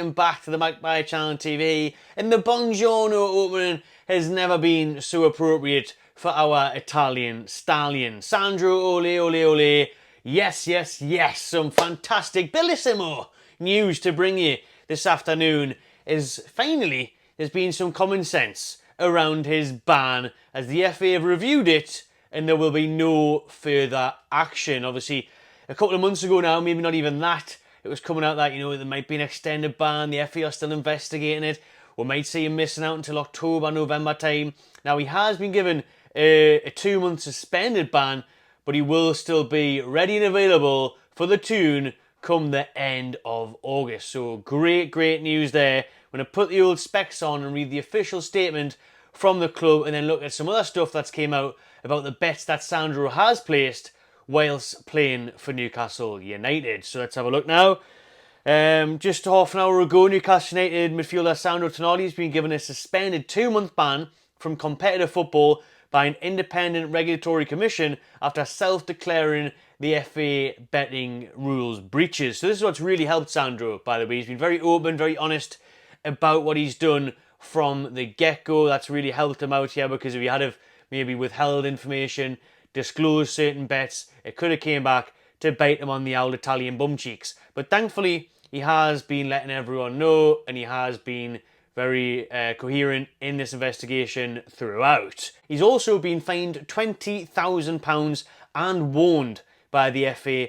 welcome back to the Magpie Channel TV. And the Buongiorno opening has never been so appropriate for our Italian stallion. Sandro, ole, ole, ole. Yes, yes, yes. Some fantastic, bellissimo news to bring you this afternoon is finally there's been some common sense around his ban as the FA have reviewed it and there will be no further action. Obviously, a couple of months ago now, maybe not even that, it was coming out that, there might be an extended ban, the FA are still investigating it, we might see him missing out until October, November time. Now, he has been given a 2-month suspended ban, but he will still be ready and available for the Toon come the end of August. So great, great news there. I'm going to put the old specs on and read the official statement from the club and then look at some other stuff that's came out about the bets that Sandro has placed whilst playing for Newcastle United. So let's have a look now. Just half an hour ago, Newcastle United midfielder Sandro Tonali has been given a suspended 2-month ban from competitive football by an independent regulatory commission after self-declaring the FA betting rules breaches. So this is what's really helped Sandro, by the way. He's been very open, very honest about what he's done from the get-go. That's really helped him out here, because if he had have maybe withheld information, disclosed certain bets, it could have came back to bite him on the old Italian bum cheeks. But thankfully, he has been letting everyone know, and he has been very coherent in this investigation throughout. He's also been fined £20,000 and warned by the FA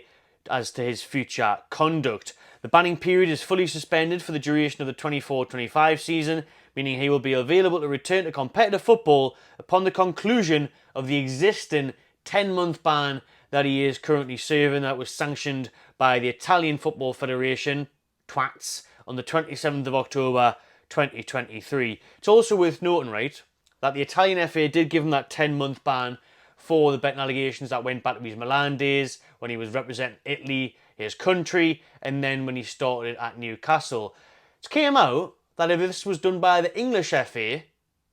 as to his future conduct. The banning period is fully suspended for the duration of the 24-25 season, meaning he will be available to return to competitive football upon the conclusion of the existing 10-month ban that he is currently serving, that was sanctioned by the Italian Football Federation, twats, on the 27th of October 2023. It's also worth noting, right, that the Italian FA did give him that 10-month ban for the betting allegations that went back to his Milan days, when he was representing Italy, his country, and then when he started at Newcastle. It came out that if this was done by the English FA,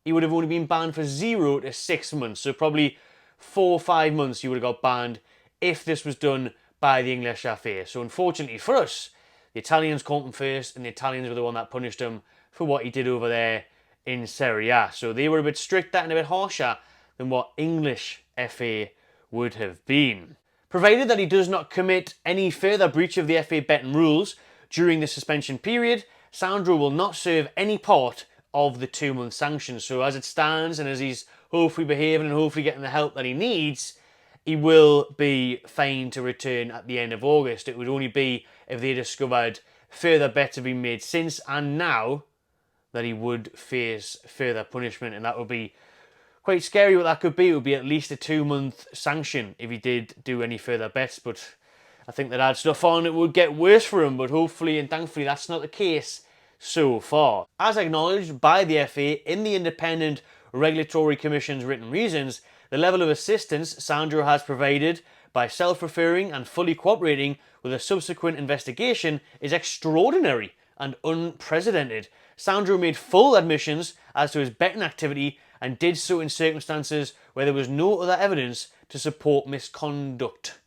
he would have only been banned for 0 to 6 months. So probably 4 or 5 months he would have got banned if this was done by the English FA. So unfortunately for us, the Italians caught him first, and the Italians were the one that punished him for what he did over there in Serie A. So they were a bit stricter and a bit harsher than what English FA would have been. Provided that he does not commit any further breach of the FA betting rules during the suspension period, Sandro will not serve any part of the 2-month sanction. So as it stands, and as he's hopefully behaving and hopefully getting the help that he needs, he will be fined to return at the end of August. It would only be if they discovered further bets have been made since and now that he would face further punishment, and that would be quite scary what that could be. It would be at least a 2-month sanction if he did do any further bets, but I think that add stuff on, it would get worse for him, but hopefully and thankfully that's not the case so far. As acknowledged by the FA in the Independent Regulatory Commission's written reasons, the level of assistance Sandro has provided by self-referring and fully cooperating with a subsequent investigation is extraordinary and unprecedented. Sandro made full admissions as to his betting activity and did so in circumstances where there was no other evidence to support misconduct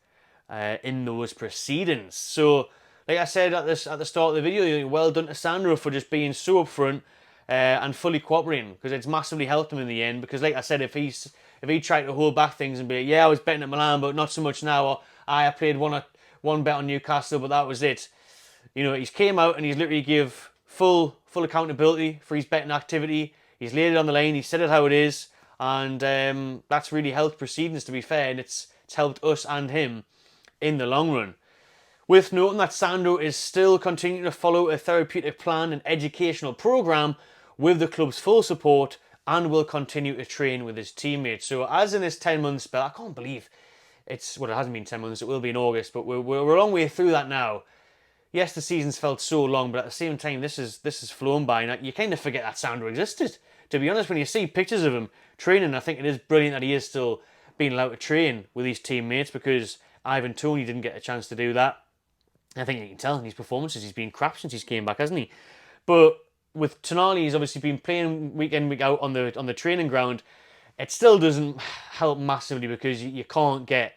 in those proceedings. So, like I said at the start of the video, well done to Sandro for just being so upfront and fully cooperating, because it's massively helped him in the end. Because, like I said, if he tried to hold back things and be like, yeah, I was betting at Milan, but not so much now, or I played one bet on Newcastle, but that was it. He's came out and he's literally give full accountability for his betting activity. He's laid it on the line. He said it how it is, and that's really helped proceedings, to be fair, and it's helped us and him in the long run. Worth noting that Sandro is still continuing to follow a therapeutic plan and educational program with the club's full support, and will continue to train with his teammates. So as in this 10-month spell, I can't believe it hasn't been 10 months, it will be in August, but we're a long way through that now. Yes, the season's felt so long, but at the same time, this is flown by, and you kind of forget that Sandro existed. To be honest, when you see pictures of him training, I think it is brilliant that he is still being allowed to train with his teammates, because Ivan Toney didn't get a chance to do that. I think you can tell in his performances, he's been crap since he's came back, hasn't he? But with Tonali, he's obviously been playing week in, week out on the training ground. It still doesn't help massively, because you can't get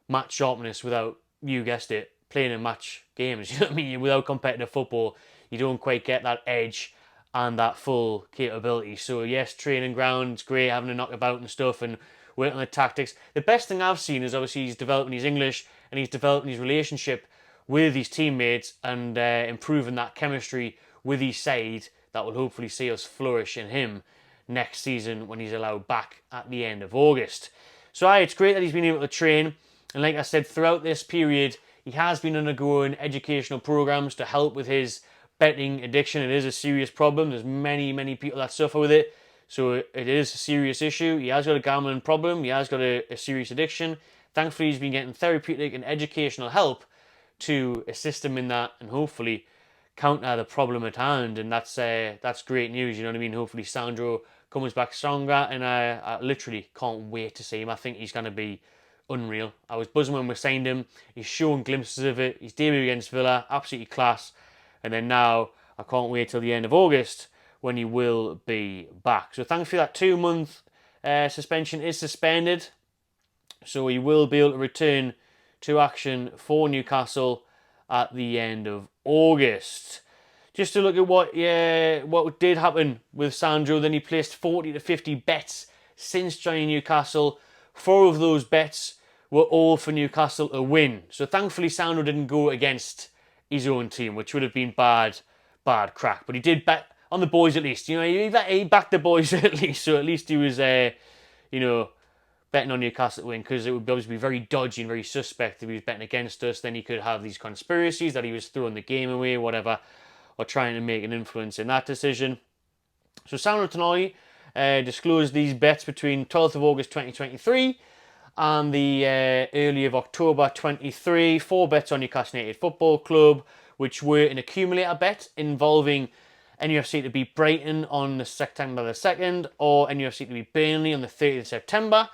match sharpness without, you guessed it, playing in match games. You know what I mean? Without competitive football, you don't quite get that edge and that full capability. So yes, training ground's great, having to knock about and stuff and working on the tactics. The best thing I've seen is obviously he's developing his English and he's developing his relationship with his teammates and improving that chemistry with his side that will hopefully see us flourish in him next season when he's allowed back at the end of August. So it's great that he's been able to train, and like I said, throughout this period he has been undergoing educational programs to help with his betting addiction. It is a serious problem. There's many people that suffer with it, so it is a serious issue. He has got a gambling problem, he has got a serious addiction. Thankfully he's been getting therapeutic and educational help to assist him in that and hopefully counter the problem at hand, and that's great news, you know what I mean? Hopefully Sandro comes back stronger, and I literally can't wait to see him. I think he's going to be unreal. I was buzzing when we signed him. He's showing glimpses of it. His debut against Villa, absolutely class. And then now, I can't wait till the end of August when he will be back. So thankfully that 2-month suspension is suspended. So he will be able to return to action for Newcastle at the end of August. Just to look at what did happen with Sandro, then he placed 40 to 50 bets since joining Newcastle. 4 of those bets were all for Newcastle to win. So thankfully Sandro didn't go against his own team, which would have been bad crack. But he did bet on the boys at least. You know, he backed the boys at least. So at least he was, betting on Newcastle to win, because it would obviously be very dodgy and very suspect if he was betting against us. Then he could have these conspiracies that he was throwing the game away, whatever, or trying to make an influence in that decision. So Sandro Tonali disclosed these bets between 12th of August 2023 and the early of October 23. 4 bets on Newcastle United Football Club, which were an accumulator bet involving NUFC to beat Brighton on September the 2nd or NUFC to beat Burnley on the 30th of September.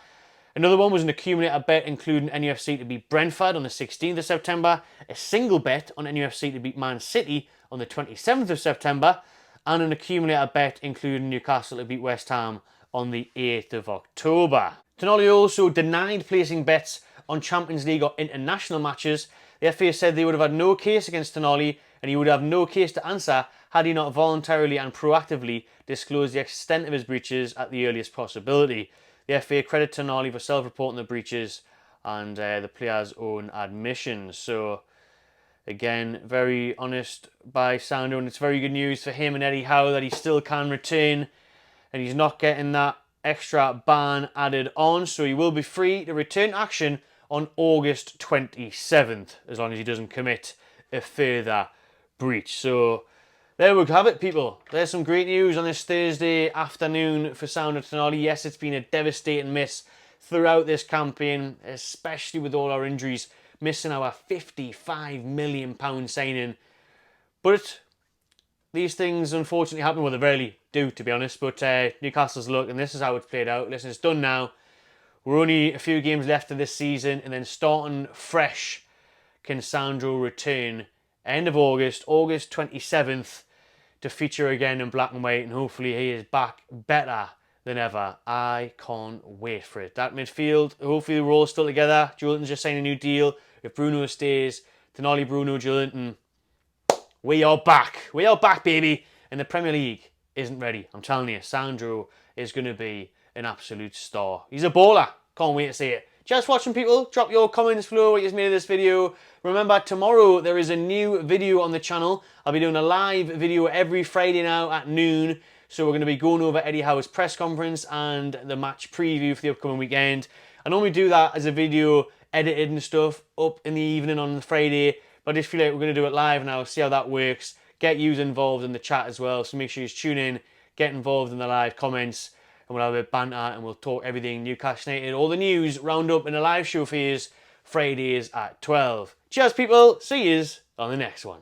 Another one was an accumulator bet including NUFC to beat Brentford on the 16th of September, a single bet on NUFC to beat Man City on the 27th of September, and an accumulator bet including Newcastle to beat West Ham on the 8th of October. Tonali also denied placing bets on Champions League or international matches. The FA said they would have had no case against Tonali and he would have no case to answer had he not voluntarily and proactively disclosed the extent of his breaches at the earliest possibility. The FA credit Tonali for self-reporting the breaches and the players' own admissions. So, again, very honest by Sandro, and it's very good news for him and Eddie Howe that he still can return and he's not getting that extra ban added on. So he will be free to return to action on August 27th, as long as he doesn't commit a further breach. So there we have it, people. There's some great news on this Thursday afternoon for Sandro Tonali. Yes, it's been a devastating miss throughout this campaign, especially with all our injuries, missing our £55 million signing. But these things unfortunately happen. Well, they rarely do, to be honest. But Newcastle's luck, and this is how it's played out. Listen, it's done now. We're only a few games left of this season, and then starting fresh, can Sandro return end of August, August 27th, to feature again in black and white, and hopefully he is back better than ever. I can't wait for it. That midfield, hopefully we're all still together. Joelinton's just signed a new deal. If Bruno stays, Tonali, Bruno, Joelinton, we are back. We are back, baby. And the Premier League isn't ready. I'm telling you, Sandro is going to be an absolute star. He's a baller. Can't wait to see it. Just watching, people. Drop your comments below what you've made of this video. Remember, tomorrow there is a new video on the channel. I'll be doing a live video every Friday now at noon. So we're going to be going over Eddie Howe's press conference and the match preview for the upcoming weekend. I normally do that as a video edited and stuff up in the evening on the Friday. But I just feel like we're going to do it live now, see how that works. Get you involved in the chat as well. So make sure you tune in, get involved in the live comments. And we'll have a bit of banter and we'll talk everything Newcastle United. All the news round up in a live show for you Fridays at 12. Cheers, people. See yous on the next one.